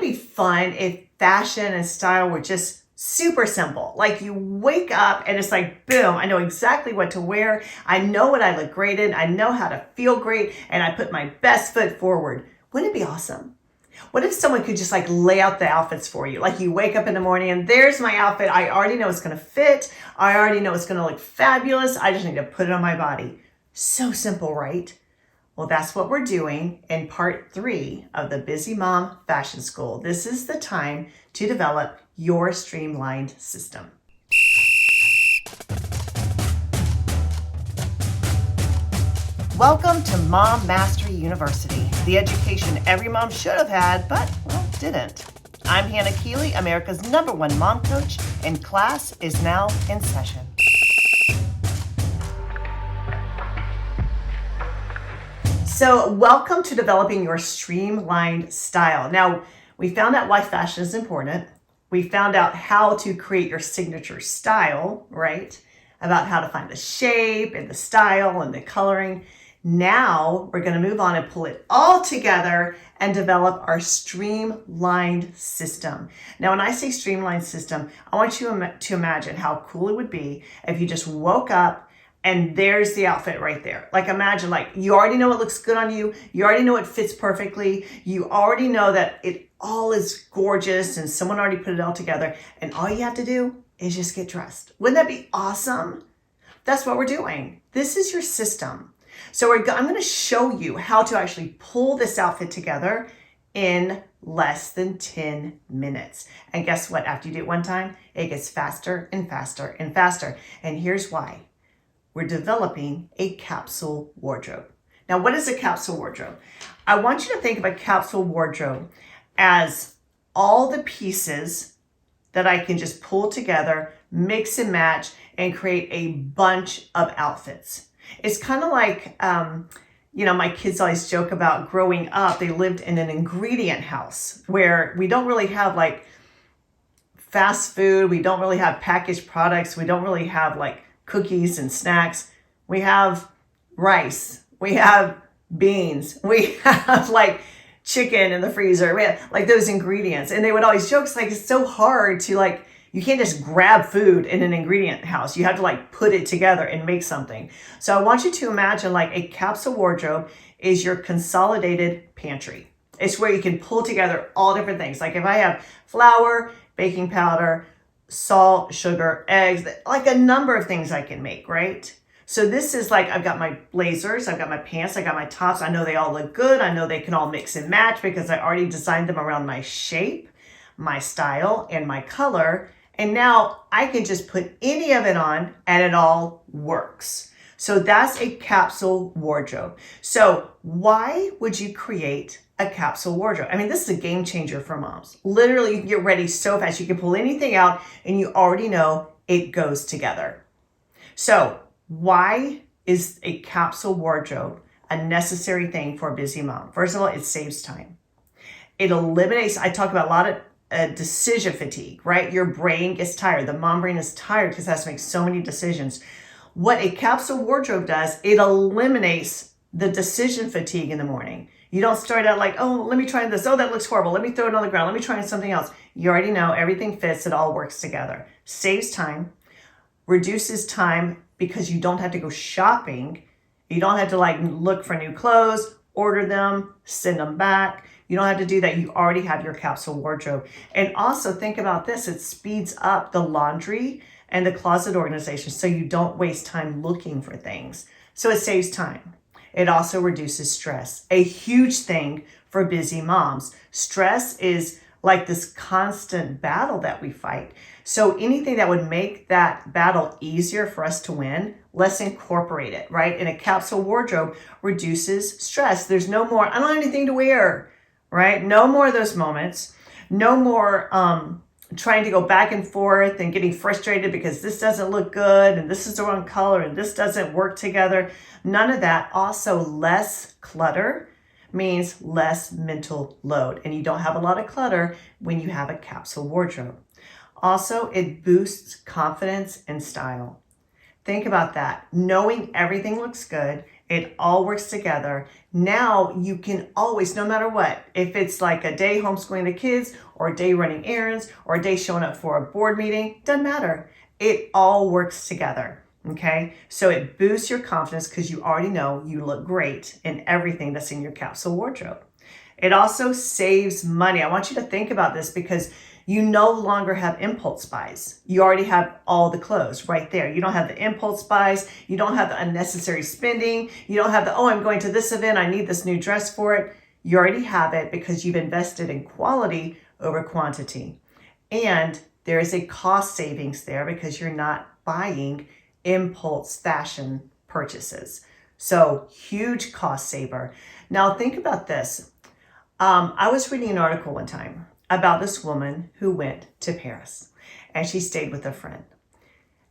it be fun if fashion and style were just super simple? Like you wake up and it's like, boom, I know exactly what to wear. I know what I look great in. I know how to feel great. And I put my best foot forward. Wouldn't it be awesome? What if someone could just like lay out the outfits for you? Like you wake up in the morning and there's my outfit. I already know it's going to fit. I already know it's going to look fabulous. I just need to put it on my body. So simple, right? Well, that's what we're doing in part 3 of the Busy Mom Fashion School. This is the time to develop your streamlined system. Welcome to Mom Mastery University, the education every mom should have had, but, well, didn't. I'm Hannah Keeley, America's #1 mom coach, and class is now in session. So welcome to developing your streamlined style. Now, we found out why fashion is important. We found out how to create your signature style, right? About how to find the shape and the style and the coloring. Now we're going to move on and pull it all together and develop our streamlined system. Now, when I say streamlined system, I want you to imagine how cool it would be if you just woke up and there's the outfit right there. Like imagine like you already know it looks good on you. You already know it fits perfectly. You already know that it all is gorgeous and someone already put it all together. And all you have to do is just get dressed. Wouldn't that be awesome? That's what we're doing. This is your system. So I'm going to show you how to actually pull this outfit together in less than 10 minutes. And guess what? After you do it one time, it gets faster and faster and faster. And here's why. We're developing a capsule wardrobe. Now, what is a capsule wardrobe? I want you to think of a capsule wardrobe as all the pieces that I can just pull together, mix and match, and create a bunch of outfits. It's kind of like, my kids always joke about growing up, they lived in an ingredient house where we don't really have like fast food. We don't really have packaged products. We don't really have like cookies and snacks. We have rice. We have beans. We have like chicken in the freezer. We have like those ingredients. And they would always joke, it's so hard to like, you can't just grab food in an ingredient house. You have to like put it together and make something. So I want you to imagine like a capsule wardrobe is your consolidated pantry. It's where you can pull together all different things. Like if I have flour, baking powder, salt, sugar, eggs, like a number of things I can make, right? So this is like, I've got my blazers, I've got my pants, I got my tops. I know they all look good. I know they can all mix and match because I already designed them around my shape, my style, and my color. And now I can just put any of it on and it all works. So that's a capsule wardrobe. So why would you create a capsule wardrobe? I mean, this is a game changer for moms. Literally, you can get ready so fast. You can pull anything out and you already know it goes together. So why is a capsule wardrobe a necessary thing for a busy mom? First of all, it saves time. It eliminates, I talk about a lot of decision fatigue, right? Your brain gets tired. The mom brain is tired because it has to make so many decisions. What a capsule wardrobe does, it eliminates the decision fatigue in the morning. You don't start out like, oh, let me try this. Oh, that looks horrible. Let me throw it on the ground. Let me try something else. You already know everything fits. It all works together. Saves time, reduces time because you don't have to go shopping. You don't have to like look for new clothes, order them, send them back. You don't have to do that. You already have your capsule wardrobe. And also think about this. It speeds up the laundry and the closet organization so you don't waste time looking for things. So it saves time. It also reduces stress. A huge thing for busy moms. Stress is like this constant battle that we fight. So anything that would make that battle easier for us to win, let's incorporate it, right? And a capsule wardrobe reduces stress. There's no more, I don't have anything to wear. Right? No more of those moments. No more trying to go back and forth and getting frustrated because this doesn't look good and this is the wrong color and this doesn't work together. None of that. Also, less clutter means less mental load. And you don't have a lot of clutter when you have a capsule wardrobe. Also, it boosts confidence and style. Think about that. Knowing everything looks good It all works together. Now you can always, no matter what, if it's like a day homeschooling the kids or a day running errands or a day showing up for a board meeting, doesn't matter. It all works together. Okay, so it boosts your confidence because you already know you look great in everything that's in your capsule wardrobe. It also saves money. I want you to think about this because you no longer have impulse buys. You already have all the clothes right there. You don't have the impulse buys. You don't have the unnecessary spending. You don't have the, oh, I'm going to this event. I need this new dress for it. You already have it because you've invested in quality over quantity. And there is a cost savings there because you're not buying impulse fashion purchases. So huge cost saver. Now think about this. I was reading an article one time about this woman who went to Paris and she stayed with a friend.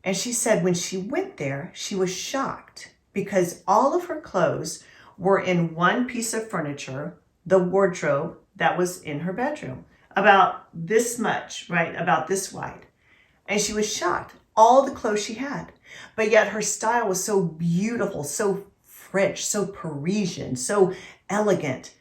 And she said when she went there, she was shocked because all of her clothes were in one piece of furniture, the wardrobe that was in her bedroom, about this much, right? About this wide. And she was shocked, all the clothes she had. But yet her style was so beautiful, so French, so Parisian, so elegant.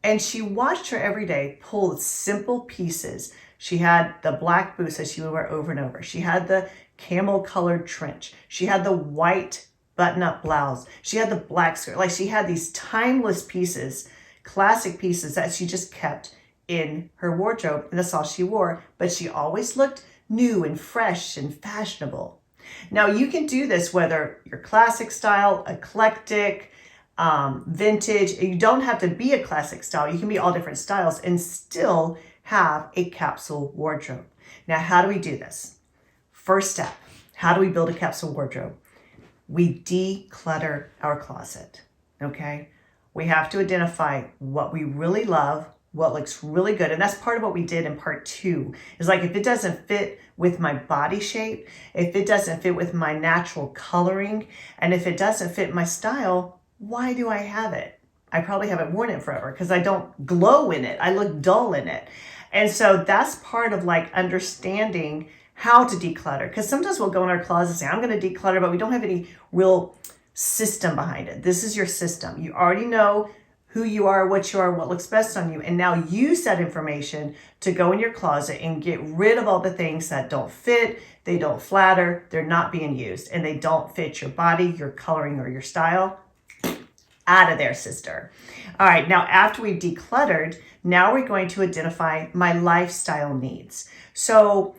And she watched her every day pull simple pieces. She had the black boots that she would wear over and over. She had the camel colored trench. She had the white button up blouse. She had the black skirt. Like she had these timeless pieces, classic pieces that she just kept in her wardrobe. And that's all she wore. But she always looked new and fresh and fashionable. Now you can do this whether you're classic style, eclectic, vintage. You don't have to be a classic style. You can be all different styles and still have a capsule wardrobe. Now, how do we do this? First step, how do we build a capsule wardrobe? We declutter our closet, okay? We have to identify what we really love, what looks really good. And that's part of what we did in part 2. Is like if it doesn't fit with my body shape, if it doesn't fit with my natural coloring, and if it doesn't fit my style, why do I have it? I probably haven't worn it forever because I don't glow in it. I look dull in it. And so that's part of like understanding how to declutter. Because sometimes we'll go in our closet and say, I'm going to declutter, but we don't have any real system behind it. This is your system. You already know who you are, what looks best on you. And now use that information to go in your closet and get rid of all the things that don't fit, they don't flatter, they're not being used, and they don't fit your body, your coloring, or your style. Out of there, sister. All right, now after we've decluttered, now we're going to identify my lifestyle needs. So,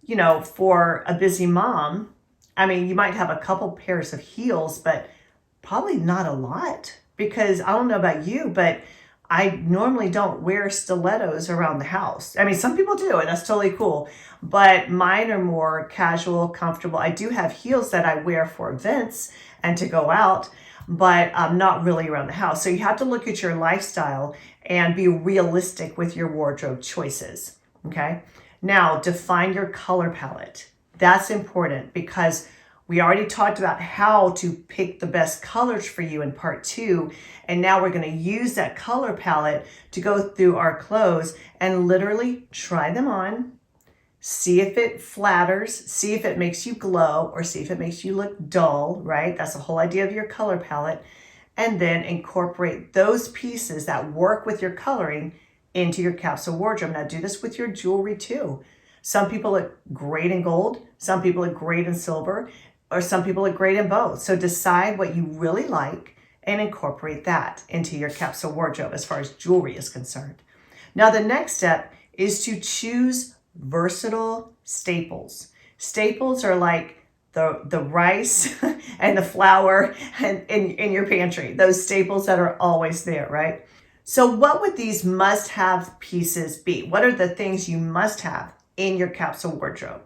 you know, for a busy mom, I mean, you might have a couple pairs of heels, but probably not a lot because I don't know about you, but I normally don't wear stilettos around the house. I mean, some people do, and that's totally cool, but mine are more casual, comfortable. I do have heels that I wear for events and to go out, but not really around the house. So you have to look at your lifestyle and be realistic with your wardrobe choices, okay? Now, define your color palette. That's important because we already talked about how to pick the best colors for you in part 2. And now we're going to use that color palette to go through our clothes and literally try them on, see if it flatters, see if it makes you glow, or see if it makes you look dull, right? That's the whole idea of your color palette. And then incorporate those pieces that work with your coloring into your capsule wardrobe. Now do this with your jewelry too. Some people look great in gold, some people look great in silver, or some people look great in both. So decide what you really like and incorporate that into your capsule wardrobe as far as jewelry is concerned. Now the next step is to choose versatile staples. Staples are like the rice and the flour in your pantry, those staples that are always there, right? So what would these must-have pieces be? What are the things you must have in your capsule wardrobe?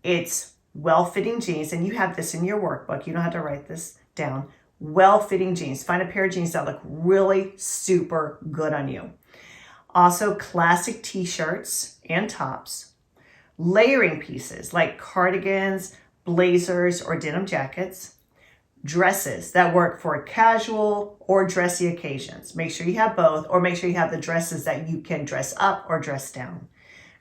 It's well-fitting jeans, and you have this in your workbook. You don't have to write this down. Well-fitting jeans. Find a pair of jeans that look really super good on you. Also, classic t-shirts and tops. Layering pieces like cardigans, blazers, or denim jackets. Dresses that work for casual or dressy occasions. Make sure you have both, or make sure you have the dresses that you can dress up or dress down.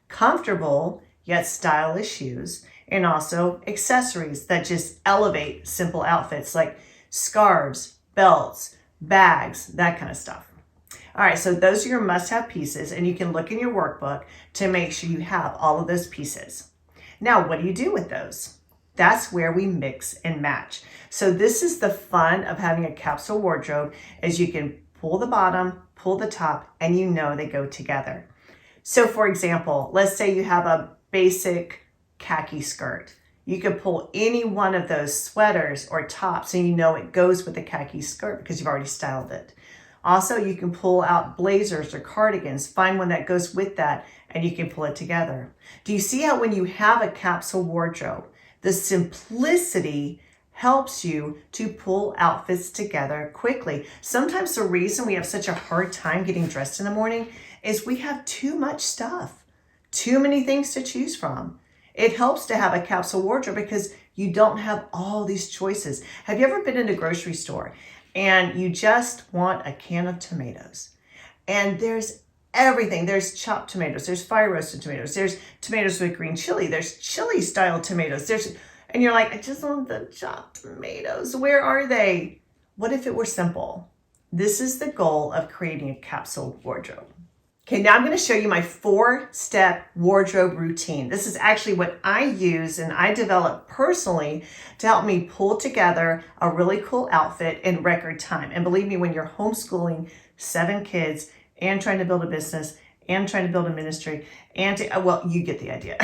Comfortable yet stylish shoes, and also accessories that just elevate simple outfits like scarves, belts, bags, that kind of stuff. All right, so those are your must-have pieces, and you can look in your workbook to make sure you have all of those pieces. Now, what do you do with those? That's where we mix and match. So this is the fun of having a capsule wardrobe, is you can pull the bottom, pull the top, and you know they go together. So for example, let's say you have a basic khaki skirt. You could pull any one of those sweaters or tops and you know it goes with the khaki skirt because you've already styled it. Also, you can pull out blazers or cardigans, find one that goes with that, and you can pull it together. Do you see how when you have a capsule wardrobe, the simplicity helps you to pull outfits together quickly? Sometimes the reason we have such a hard time getting dressed in the morning is we have too much stuff, too many things to choose from. It helps to have a capsule wardrobe because you don't have all these choices. Have you ever been in a grocery store and you just want a can of tomatoes? And there's everything. There's chopped tomatoes, there's fire roasted tomatoes, there's tomatoes with green chili, there's chili style tomatoes, and you're like, I just want the chopped tomatoes. Where are they? What if it were simple? This is the goal of creating a capsule wardrobe. Okay, now I'm going to show you my 4-step wardrobe routine. This is actually what I use and I developed personally to help me pull together a really cool outfit in record time. And believe me, when you're homeschooling 7 kids and trying to build a business and trying to build a ministry well, you get the idea.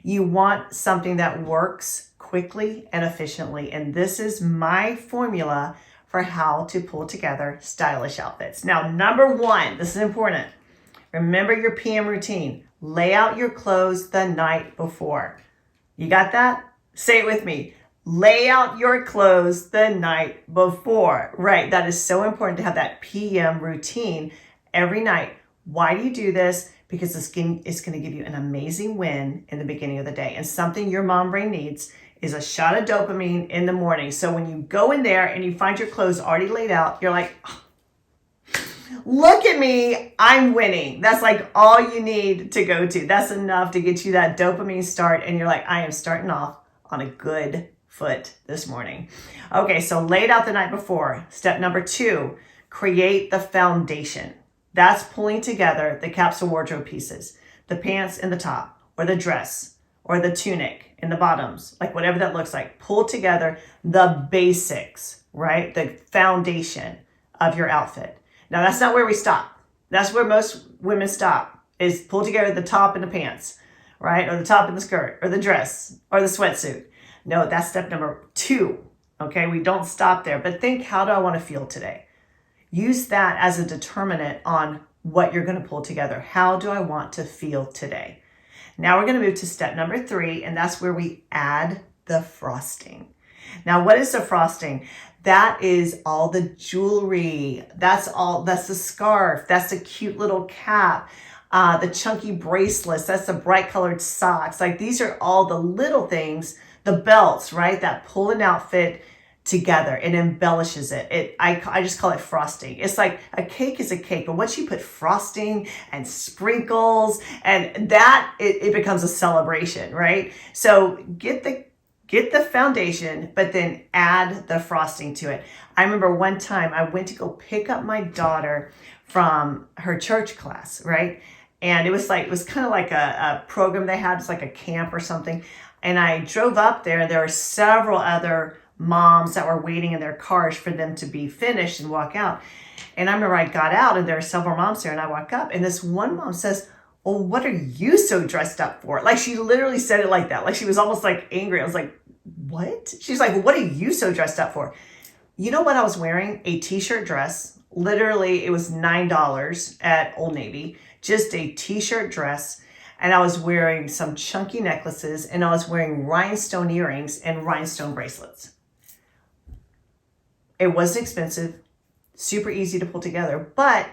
You want something that works quickly and efficiently. And this is my formula for how to pull together stylish outfits. Now, number 1, this is important. Remember your PM routine. Lay out your clothes the night before. You got that? Say it with me. Lay out your clothes the night before. Right, that is so important to have that PM routine every night. Why do you do this? Because it's going to give you an amazing win in the beginning of the day. And something your mom brain needs is a shot of dopamine in the morning. So when you go in there and you find your clothes already laid out, you're like, oh, look at me, I'm winning. That's like all you need to go to. That's enough to get you that dopamine start. And you're like, I am starting off on a good foot this morning. Okay, so lay it out the night before. Step number 2, create the foundation. That's pulling together the capsule wardrobe pieces, the pants and the top, or the dress, or the tunic and the bottoms, like whatever that looks like. Pull together the basics, right? The foundation of your outfit. Now, that's not where we stop. That's where most women stop, is pull together the top and the pants, right? Or the top and the skirt, or the dress, or the sweatsuit. No, that's step number 2, okay? We don't stop there, but think, how do I want to feel today? Use that as a determinant on what you're going to pull together. How do I want to feel today? Now we're going to move to step number 3, and that's where we add the frosting. Now, what is the frosting? That is all the jewelry. That's the scarf. That's the cute little cap. The chunky bracelets. That's the bright colored socks. Like, these are all the little things, the belts, right? That pull an outfit together. It embellishes it. I just call it frosting. It's like a cake is a cake, but once you put frosting and sprinkles and that, it becomes a celebration, right? So get the foundation, but then add the frosting to it. I remember one time I went to go pick up my daughter from her church class, right? And it was kind of like a program they had. It's like a camp or something. And I drove up there, and there were several other moms that were waiting in their cars for them to be finished and walk out. And I remember I got out, and there were several moms there, and I walk up, and this one mom says, well, what are you so dressed up for? Like, she literally said it like that. Like, she was almost like angry. I was like, what? She's like, what are you so dressed up for? You know what I was wearing? A t-shirt dress. Literally, it was $9 at Old Navy. Just a t-shirt dress. And I was wearing some chunky necklaces, and I was wearing rhinestone earrings and rhinestone bracelets. It wasn't expensive, super easy to pull together, but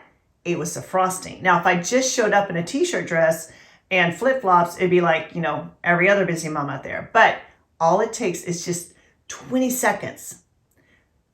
it was the frosting. Now, if I just showed up in a t-shirt dress and flip-flops, it'd be like, every other busy mom out there. But all it takes is just 20 seconds.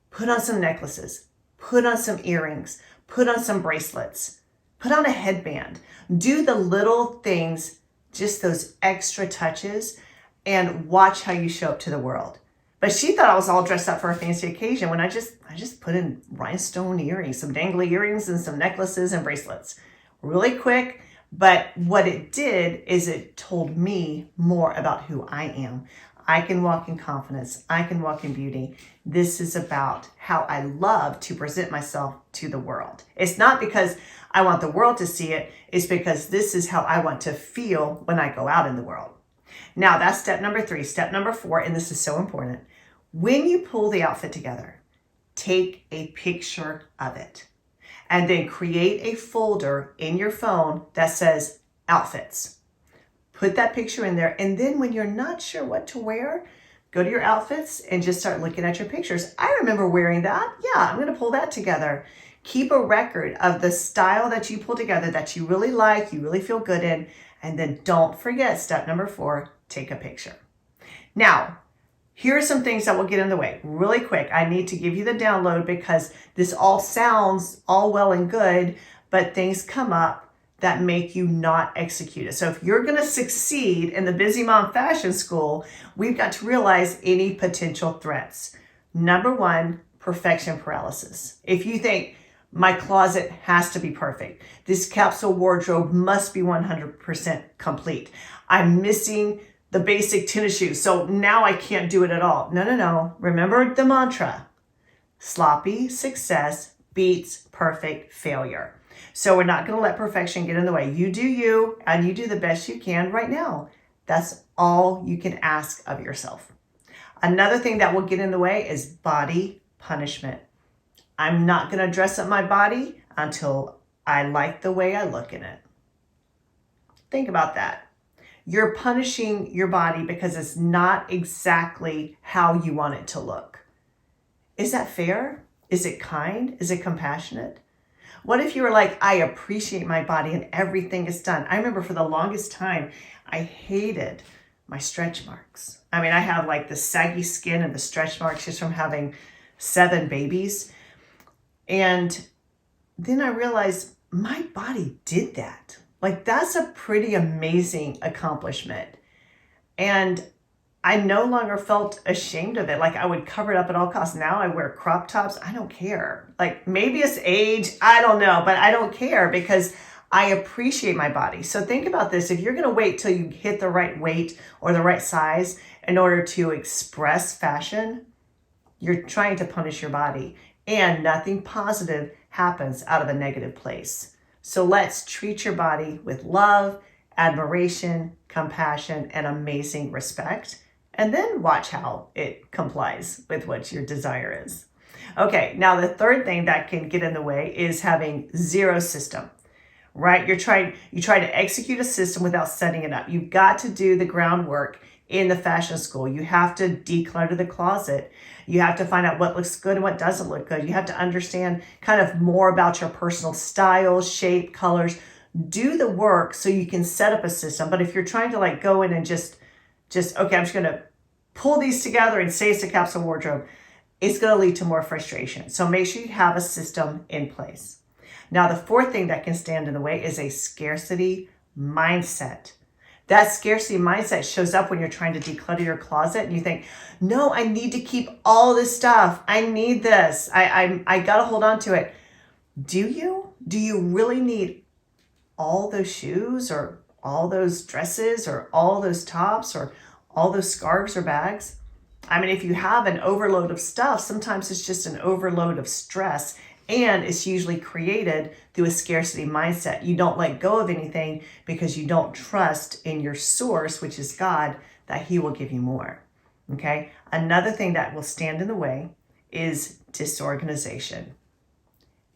Put on some necklaces, put on some earrings, put on some bracelets, put on a headband. Do the little things, just those extra touches, and watch how you show up to the world. But she thought I was all dressed up for a fancy occasion when I just put in rhinestone earrings, some dangly earrings and some necklaces and bracelets. Really quick, but what it did is it told me more about who I am. I can walk in confidence. I can walk in beauty. This is about how I love to present myself to the world. It's not because I want the world to see it. It's because this is how I want to feel when I go out in the world. Now, that's step number 3. Step number 4, and this is so important. When you pull the outfit together, take a picture of it and then create a folder in your phone that says outfits. Put that picture in there, and then when you're not sure what to wear, go to your outfits and just start looking at your pictures. I remember wearing that. Yeah, I'm going to pull that together. Keep a record of the style that you pull together that you really like, you really feel good in, and then don't forget step number 4, take a picture. Now, here are some things that will get in the way. Really quick, I need to give you the download because this all sounds all well and good, but things come up that make you not execute it. So if you're going to succeed in the Busy Mom Fashion School, we've got to realize any potential threats. Number 1, perfection paralysis. If you think my closet has to be perfect, this capsule wardrobe must be 100% complete, I'm missing the basic tennis shoes, so now I can't do it at all. No. Remember the mantra. Sloppy success beats perfect failure. So we're not going to let perfection get in the way. You do you, and you do the best you can right now. That's all you can ask of yourself. Another thing that will get in the way is body punishment. I'm not going to dress up my body until I like the way I look in it. Think about that. You're punishing your body because it's not exactly how you want it to look. Is that fair? Is it kind? Is it compassionate? What if you were like, I appreciate my body and everything is done? I remember for the longest time, I hated my stretch marks. I mean, I have like the saggy skin and the stretch marks just from having 7 babies. And then I realized my body did that. Like, that's a pretty amazing accomplishment. And I no longer felt ashamed of it. Like, I would cover it up at all costs. Now I wear crop tops. I don't care. Like, maybe it's age. I don't know, but I don't care because I appreciate my body. So think about this. If you're going to wait till you hit the right weight or the right size in order to express fashion, you're trying to punish your body. And nothing positive happens out of a negative place. So let's treat your body with love, admiration, compassion, and amazing respect. And then watch how it complies with what your desire is. Okay, now the third thing that can get in the way is having zero system, right? You try to execute a system without setting it up. You've got to do the groundwork in the fashion school. You have to declutter the closet. You have to find out what looks good and what doesn't look good. You have to understand kind of more about your personal style, shape, colors. Do the work so you can set up a system. But if you're trying to like go in and just okay, I'm just going to pull these together and say it's a capsule wardrobe, it's going to lead to more frustration. So make sure you have a system in place. Now, the fourth thing that can stand in the way is a scarcity mindset. That scarcity mindset shows up when you're trying to declutter your closet and you think, no, I need to keep all this stuff. I need this. I got to hold on to it. Do you? Do you really need all those shoes or all those dresses or all those tops or all those scarves or bags? I mean, if you have an overload of stuff, sometimes it's just an overload of stress. And it's usually created through a scarcity mindset. You don't let go of anything because you don't trust in your source, which is God, that He will give you more. Okay? Another thing that will stand in the way is disorganization.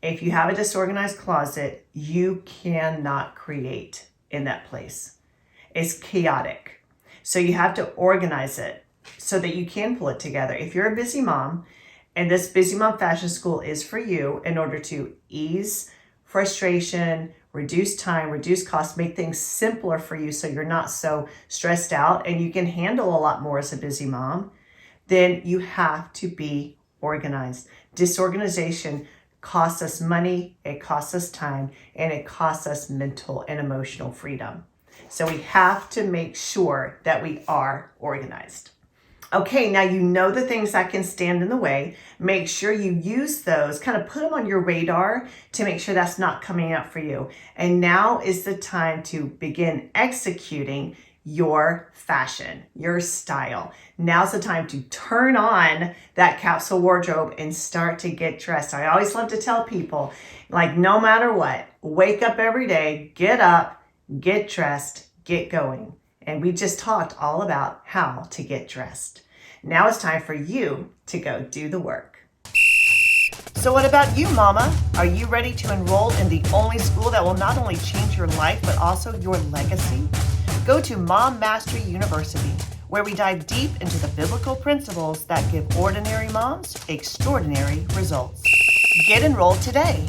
If you have a disorganized closet, you cannot create in that place. It's chaotic. So you have to organize it so that you can pull it together. If you're a busy mom, and this Busy Mom Fashion School is for you in order to ease frustration, reduce time, reduce costs, make things simpler for you so you're not so stressed out and you can handle a lot more as a busy mom, then you have to be organized. Disorganization costs us money, it costs us time, and it costs us mental and emotional freedom. So we have to make sure that we are organized. Okay, now you know the things that can stand in the way. Make sure you use those, kind of put them on your radar to make sure that's not coming up for you. And now is the time to begin executing your fashion, your style. Now's the time to turn on that capsule wardrobe and start to get dressed. I always love to tell people, like, no matter what, wake up every day, get up, get dressed, get going. And we just talked all about how to get dressed. Now it's time for you to go do the work. So what about you, Mama? Are you ready to enroll in the only school that will not only change your life, but also your legacy? Go to Mom Mastery University, where we dive deep into the biblical principles that give ordinary moms extraordinary results. Get enrolled today.